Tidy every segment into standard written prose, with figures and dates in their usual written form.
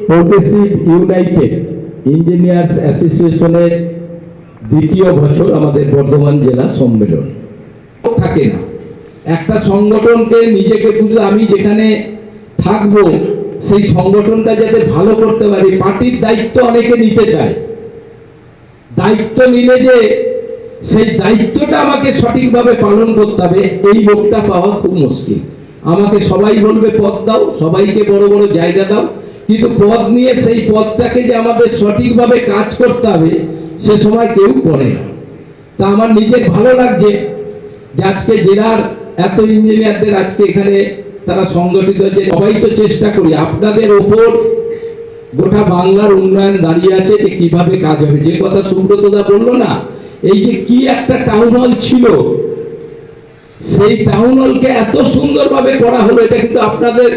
Progressive United engineers অ্যাসোসিয়েশনের দ্বিতীয় বছর আমাদের বর্ধমান জেলা সম্মেলন থাকে না। একটা সংগঠনকে নিজেকে বুঝে আমি যেখানে থাকবো সেই সংগঠনটা যাতে ভালো করতে পারি, পার্টির দায়িত্ব অনেকে নিতে চায়, দায়িত্ব নিলে যে সেই দায়িত্বটা আমাকে সঠিকভাবে পালন করতে হবে, এই লোকটা পাওয়া খুব মুশকিল। আমাকে সবাই বলবে পদ দাও, সবাইকে বড় বড় জায়গা দাও, কিন্তু পদ নিয়ে সেই পদটাকে যে আমাদের সঠিকভাবে কাজ করতে হবে সে সময় কেউ করে না। তা আমার নিজের ভালো লাগছে যে আজকে জেলার এত ইঞ্জিনিয়ারদের আজকে এখানে তারা সংগঠিত হচ্ছে। সবাই তো চেষ্টা করি, আপনাদের ওপর গোটা বাংলার উন্নয়ন দাঁড়িয়ে আছে যে কিভাবে কাজ হবে। যে কথা সুব্রতদা বললো না, এই যে কি একটা টাউন হল ছিল, সেই টাউন হলকে এত সুন্দরভাবে করা হলো, এটা কিন্তু আপনাদের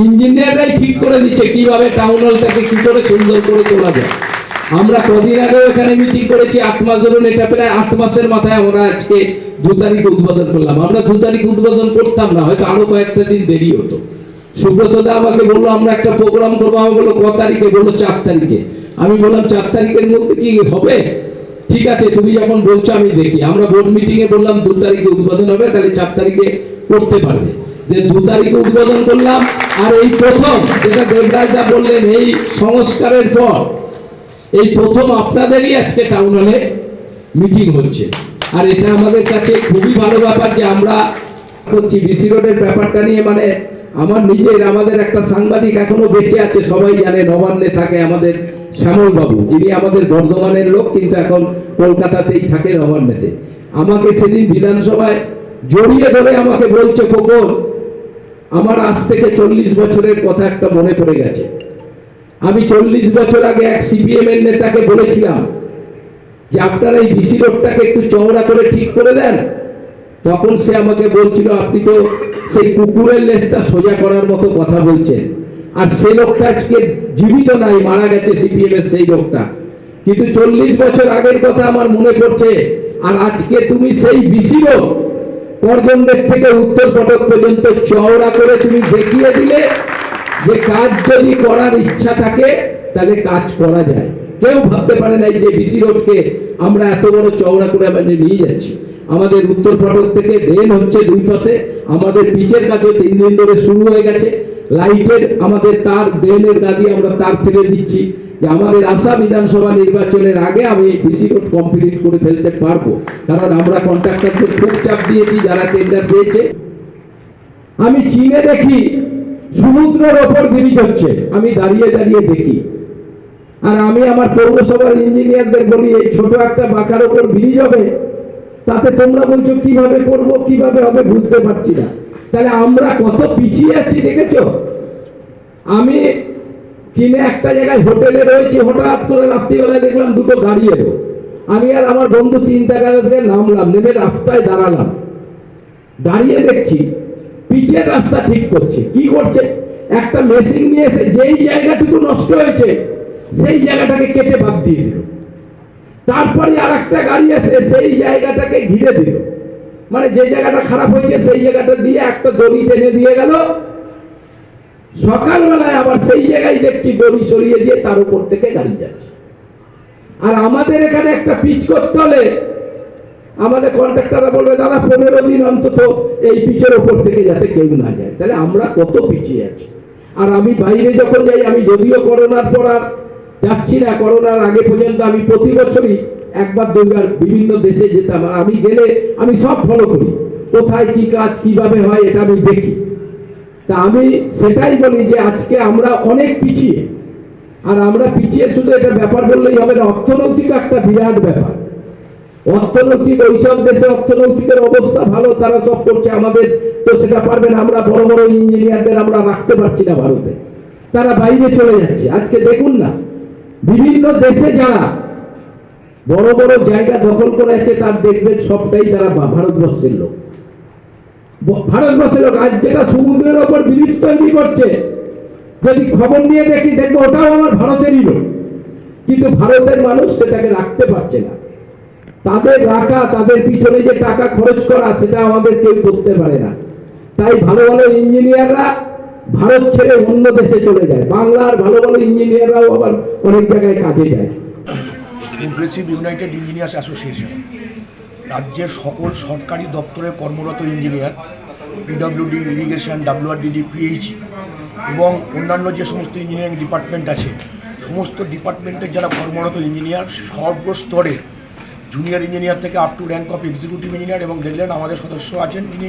ইঞ্জিনিয়াররাই ঠিক করে দিচ্ছে কিভাবে টাউন হলটাকে কি করে সুন্দর করে তোলা যায়। আমরা কদিন আগেও এখানে মিটিং করেছি, 8 মাস ধরুন, এটা প্রায় 8 মাসের মাথায় আমরা আজকে 2 তারিখ উদ্বোধন করলাম। আমরা 2 তারিখ উদ্বোধন করতাম না, হয়তো আরো কয়েকটা দিন দেরি হতো। সুব্রতদা আমাকে বললো আমরা একটা প্রোগ্রাম করবো, আমি বললো ক তারিখে? বললো 4 তারিখে। আমি বললাম 4 তারিখের মধ্যে কি হবে? ঠিক আছে, তুমি যখন বলছো আমি দেখি। আমরা বোর্ড মিটিং এ বললাম 2 তারিখে উদ্বোধন হবে, তাহলে 4 তারিখে করতে পারবে। যে 2 তারিখে উদ্বোধন করলাম। আর এই প্রথম যেটা দেবরাজদা বললেন, এই সংস্কারের পর এই প্রথম আপনাদেরই আজকে টাউন হলে মিটিং হচ্ছে। আর এটা আমাদের কাছে খুবই ভালো ব্যাপার যে আমরা করছি বিসি রোডের ব্যাপারটা নিয়ে। মানে আমার নিজের, আমাদের একটা সাংবাদিক এখনো বেঁচে আছে, সবাই জানে, নবান্নে থাকে আমাদের শ্যামল বাবু, যিনি আমাদের বর্ধমানের লোক কিন্তু এখন কলকাতাতেই থাকে নবান্নেতে। আমাকে সেদিন বিধানসভায় জড়িয়ে ধরে আমাকে বলছে, খোকন আমার আজ থেকে 40 বছরের কথা একটা মনে পড়ে গেছে। আমি 40 বছর আগে এক সিপিএম এর নেতাকে বলেছিলাম যে আপনারা এই বিসি রোডটাকে একটু চওড়া করে ঠিক করে দেন। তখন সে আমাকে বলছিল আপনি তো সেই কুকুরের লেজটা সোজা করার মতো কথা বলছেন। আর সেই লোকটা আজকে জীবিত নাই, মারা গেছে সিপিএম এর সেই লোকটা। কিন্তু 40 বছর আগের কথা আমার মনে পড়ছে। আর আজকে তুমি সেই বিসি রোড করজনদের থেকে উত্তর ফটক পর্যন্ত চওড়া করে তুমি দেখিয়ে দিলে যে কাজ যদি করার ইচ্ছা থাকে তাহলে কাজ করা যায়। কেউ ভাবতে পারে না যে বিসি রোডকে আমরা এত বড় চওড়া করে আমাদের নিয়ে যাচ্ছি। আমাদের উত্তর ফটক থেকে ড্রেন হচ্ছে 2 পাশে, আমাদের পিচের কাজও 3 দিন ধরে শুরু হয়ে গেছে। লাইটের আমাদের তার, ড্রেনের গাদি আমরা তার ফেলে দিচ্ছি। যে আমাদের আশা বিধানসভা নির্বাচনের আগে আমি বিসি রোড কমপ্লিট করে ফেলতে পারবো, কারণ আমরা কন্ট্রাক্টরদের খুব চাপ দিয়েছি যারা টেন্ডার পেয়েছে। আমি চীনে দেখি সমুদ্রের ওপর ব্রিজ হচ্ছে, আমি দাঁড়িয়ে দাঁড়িয়ে দেখি। আর আমি আমার পৌরসভার ইঞ্জিনিয়ারদের বলি এই ছোট একটা বাঁকার ওপর ব্রিজ হবে, তাতে তোমরা বলছো কিভাবে করব, কিভাবে হবে বুঝতে পারছি না। তাহলে আমরা কত পিছিয়ে আছি দেখেছো। আমি চীনে একটা জায়গায় হোটেলে রয়েছে, হঠাৎ করে রাত্রিবেলায় দেখলাম 2টো গাড়ি এলো। আমি আর আমার বন্ধু 3 টাকা থেকে নামলাম, নেমে রাস্তায় দাঁড়ালাম। দাঁড়িয়ে দেখছি পিচের রাস্তা ঠিক করছে। কি করছে? একটা মেশিন নিয়ে এসে যেই জায়গাটুকু নষ্ট হয়েছে সেই জায়গাটাকে কেটে বাদ দিয়ে দিল। তারপরে আর একটা গাড়ি এসে সেই জায়গাটাকে ঘিরে দিল। মানে যে জায়গাটা খারাপ হয়েছে সেই জায়গাটা দিয়ে একটা দড়ি টেনে দিয়ে গেল। সকালবেলায় আবার সেই জায়গায় দেখছি দড়ি সরিয়ে দিয়ে তার উপর থেকে গাড়ি যাচ্ছে। আর আমাদের এখানে একটা পিচ করতে হলে আমাদের কন্ট্রাক্টররা বলবে দাদা 15 দিন অন্তত এই পিচের ওপর থেকে যাতে কেউ না যায়। তাহলে আমরা কত পিছিয়ে আছি। আর আমি বাইরে যখন যাই, আমি যদিও করোনার পর আর যাচ্ছি না, করোনার আগে পর্যন্ত আমি প্রতি বছরই 1-2বার বিভিন্ন দেশে যেতাম। আর আমি গেলে আমি সব ফলো করি, কোথায় কি কাজ কিভাবে হয় এটা আমি দেখি। তা আমি সেটাই বলি যে আজকে আমরা অনেক পিছিয়ে। আর আমরা পিছিয়ে শুধু এটা ব্যাপার বললেই হবে না, অর্থনৈতিক একটা বিরাট ব্যাপার। অর্থনৈতিক ওইসব দেশে অর্থনৈতিকের অবস্থা ভালো, তারা সব করছে, আমাদের তো সেটা পারবে না। আমরা বড় বড় ইঞ্জিনিয়ারদের আমরা রাখতে পারছি না ভারতে, তারা বাইরে চলে যাচ্ছে। আজকে দেখুন না, বিভিন্ন দেশে যারা বড় বড় জায়গা দখল করে আছে তার দেখবেন সবটাই তারা ভারতবর্ষের লোক। ভারতবর্ষের লোক আজ যেটা সমুদ্রের ওপর ব্রিজ তৈরি করছে, যদি খবর নিয়ে দেখি দেখবো ওটাও আমার ভারতেরই লোক। কিন্তু ভারতের মানুষ সেটাকে রাখতে পারছে না। তাদের রাখা, তাদের পিছনে যে টাকা খরচ করা, সেটা আমাদের কেউ করতে পারে না। তাই ভালো ভালো ইঞ্জিনিয়াররা ভারত ছেড়ে অন্য দেশে চলে যায়। বাংলার ভালো ভালো ইঞ্জিনিয়াররাও আবার অনেক জায়গায় কাজে যায়। প্রোগ্রেসিভ ইউনাইটেড ইঞ্জিনিয়ার্স অ্যাসোসিয়েশন রাজ্যের সকল সরকারি দপ্তরে কর্মরত engineer, PWD, irrigation, WRDD, PHE এবং অন্যান্য যে সমস্ত ইঞ্জিনিয়ারিং ডিপার্টমেন্ট আছে, সমস্ত ডিপার্টমেন্টের যারা কর্মরত ইঞ্জিনিয়ার সর্বস্তরে, জুনিয়র ইঞ্জিনিয়ার থেকে up to rank of executive engineer, এবং দেখলেন আমাদের সদস্য আছেন তিনি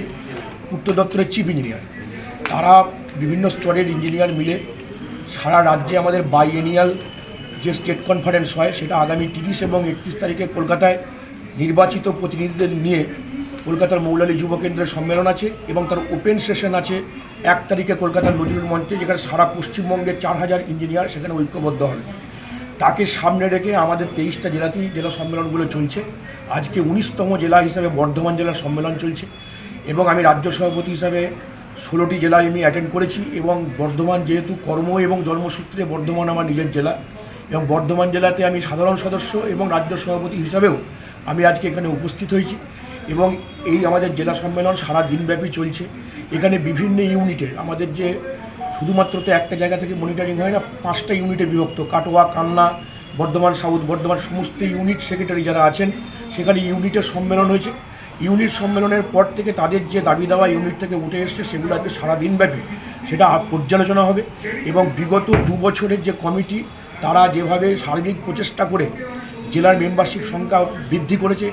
পূর্ত দপ্তরের চিফ ইঞ্জিনিয়ার, তারা বিভিন্ন স্তরের ইঞ্জিনিয়ার মিলে সারা রাজ্যে আমাদের বাইএনিয়াল যে স্টেট কনফারেন্স হয় সেটা আগামী 30 এবং 31 তারিখে কলকাতায় নির্বাচিত প্রতিনিধিদের নিয়ে কলকাতার মৌলালী যুব কেন্দ্রের সম্মেলন আছে, এবং তার ওপেন সেশন আছে 1 তারিখে কলকাতার নজরুল মঞ্চে, যেখানে সারা পশ্চিমবঙ্গের 4000 ইঞ্জিনিয়ার সেখানে ঐক্যবদ্ধ হবে। তাকে সামনে রেখে আমাদের 23টা জেলাতেই জেলা সম্মেলনগুলো চলছে। আজকে 19তম জেলা হিসাবে বর্ধমান জেলার সম্মেলন চলছে, এবং আমি রাজ্য সভাপতি হিসাবে 16টি জেলায় আমি অ্যাটেন্ড করেছি। এবং বর্ধমান যেহেতু কর্ম এবং জন্মসূত্রে বর্ধমান আমার নিজের জেলা, এবং বর্ধমান জেলাতে আমি সাধারণ সদস্য এবং রাজ্য সভাপতি হিসাবেও আমি আজকে এখানে উপস্থিত হয়েছি। এবং এই আমাদের জেলা সম্মেলন সারা দিনব্যাপী চলছে। এখানে বিভিন্ন ইউনিটের আমাদের যে শুধুমাত্র তো একটা জায়গা থেকে মনিটরিং হয় না, 5টা ইউনিটে বিভক্ত, কাটোয়া, কান্না, বর্ধমান সাউথ, বর্ধমান সমস্ত ইউনিট সেক্রেটারি যারা আছেন সেখানে ইউনিটের সম্মেলন হয়েছে। ইউনিট সম্মেলনের পর থেকে তাদের যে দাবি দেওয়া ইউনিট থেকে উঠে এসছে সেগুলো আজকে সারা দিনব্যাপী সেটা পর্যালোচনা হবে। এবং বিগত 2 বছরের যে কমিটি তারা যেভাবে সার্বিক প্রচেষ্টা করে জেলার মেম্বারশিপ সংখ্যা বৃদ্ধি করেছে,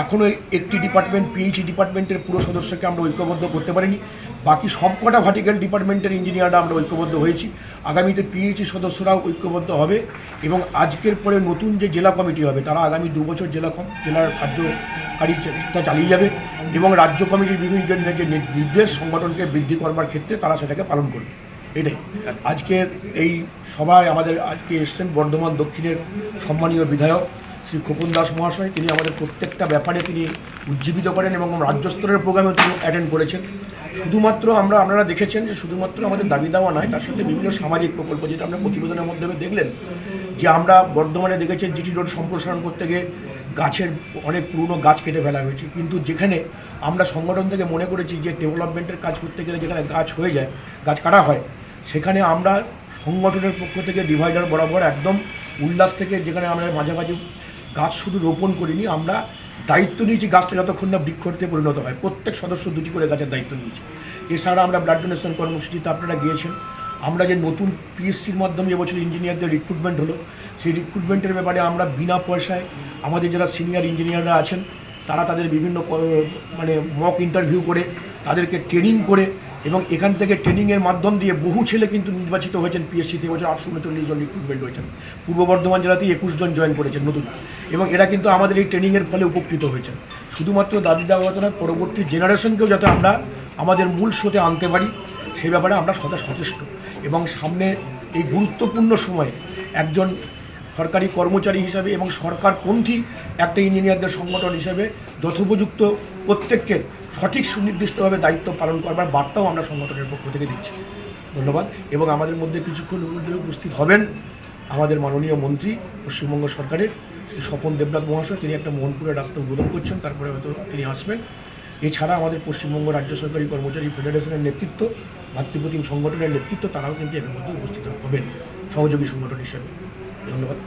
এখনও একটি ডিপার্টমেন্ট PHE ডিপার্টমেন্টের পুরো সদস্যকে আমরা ঐক্যবদ্ধ করতে পারিনি। বাকি সবকটা ভার্টিক্যাল ডিপার্টমেন্টের ইঞ্জিনিয়াররা আমরা ঐক্যবদ্ধ হয়েছি। আগামীতে PHE সদস্যরাও ঐক্যবদ্ধ হবে, এবং আজকের পরে নতুন যে জেলা কমিটি হবে তারা আগামী 2 বছর জেলার কার্যকারিতা চালিয়ে যাবে, এবং রাজ্য কমিটির বিভিন্ন যে নির্দেশ সংগঠনকে বৃদ্ধি করবার ক্ষেত্রে তারা সেটাকে পালন করবে। এটাই আজকের এই সভায় আমাদের আজকে এসছেন বর্ধমান দক্ষিণের সম্মানীয় বিধায়ক শ্রী খোকন দাস মহাশয়। তিনি আমাদের প্রত্যেকটা ব্যাপারে তিনি উজ্জীবিত করেন, এবং রাজ্য স্তরের প্রোগ্রামেও তিনি অ্যাটেন্ড করেছেন। শুধুমাত্র আপনারা দেখেছেন যে শুধুমাত্র আমাদের দাবি দেওয়া নয়, তার সাথে বিভিন্ন সামাজিক প্রকল্প, যেটা আমরা প্রতিবেদনের মাধ্যমে দেখলেন যে আমরা বর্ধমানে দেখেছি GT রোড সম্প্রসারণ করতে গিয়ে গাছের অনেক পুরনো গাছ কেটে ফেলা হয়েছে, কিন্তু যেখানে আমরা সংগঠন থেকে মনে করেছি যে ডেভেলপমেন্টের কাজ করতে গেলে যেখানে গাছ হয়ে যায়, গাছ কাটা হয়, সেখানে আমরা সংগঠনের পক্ষ থেকে ডিভাইডার বরাবর একদম উল্লাস থেকে, যেখানে আমরা মাঝামাঝি গাছ শুধু রোপণ করিনি, আমরা দায়িত্ব নিয়েছি গাছটা যতক্ষণ না বৃক্ষতে পরিণত হয়। প্রত্যেক সদস্য 2টি করে গাছের দায়িত্ব নিয়েছি। এছাড়া আমরা ব্লাড ডোনেশন কর্মসূচিতে আপনারা গিয়েছেন, আমরা যে নতুন PSCর মাধ্যমে এবছর ইঞ্জিনিয়ারদের রিক্রুটমেন্ট হলো, সেই রিক্রুটমেন্টের ব্যাপারে আমরা বিনা পয়সায় আমাদের যারা সিনিয়র ইঞ্জিনিয়াররা আছেন তারা তাদের বিভিন্ন মক ইন্টারভিউ করে তাদেরকে ট্রেনিং করে, এবং এখান থেকে ট্রেনিংয়ের মাধ্যম দিয়ে বহু ছেলে কিন্তু নির্বাচিত হয়েছেন। PSCতে এবছর 839 জন রিক্রুটমেন্ট হয়েছেন। পূর্ব বর্ধমান জেলাতেই 21 জন জয়েন করেছেন নতুন, এবং এরা কিন্তু আমাদের এই ট্রেনিংয়ের ফলে উপকৃত হয়েছেন। শুধুমাত্র দাবি দেওয়া নয়, পরবর্তী জেনারেশনকেও যাতে আমরা আমাদের মূল স্রোতে আনতে পারি সেই ব্যাপারে আমরা সদা সচেষ্ট। এবং সামনে এই গুরুত্বপূর্ণ সময়ে একজন সরকারি কর্মচারী হিসাবে এবং সরকারপন্থী একটা ইঞ্জিনিয়ারদের সংগঠন হিসেবে যথোপযুক্ত প্রত্যেককে সঠিক সুনির্দিষ্টভাবে দায়িত্ব পালন করবার বার্তাও আমরা সংগঠনের পক্ষ থেকে দিচ্ছি। ধন্যবাদ। এবং আমাদের মধ্যে কিছুক্ষণের মধ্যে উপস্থিত হবেন আমাদের মাননীয় মন্ত্রী পশ্চিমবঙ্গ সরকারের শ্রী স্বপন দেবনাথ মহাশয়। তিনি একটা মোহনপুরের রাস্তা উদ্বোধন করছেন, তারপরে হয়তো তিনি আসবেন। এছাড়া আমাদের পশ্চিমবঙ্গ রাজ্য সরকারি কর্মচারী ফেডারেশনের নেতৃত্ব, ভাতৃপ্রতিম সংগঠনের নেতৃত্ব, তারাও কিন্তু এর মধ্যে উপস্থিত হবেন সহযোগী সংগঠন হিসেবে। ধন্যবাদ।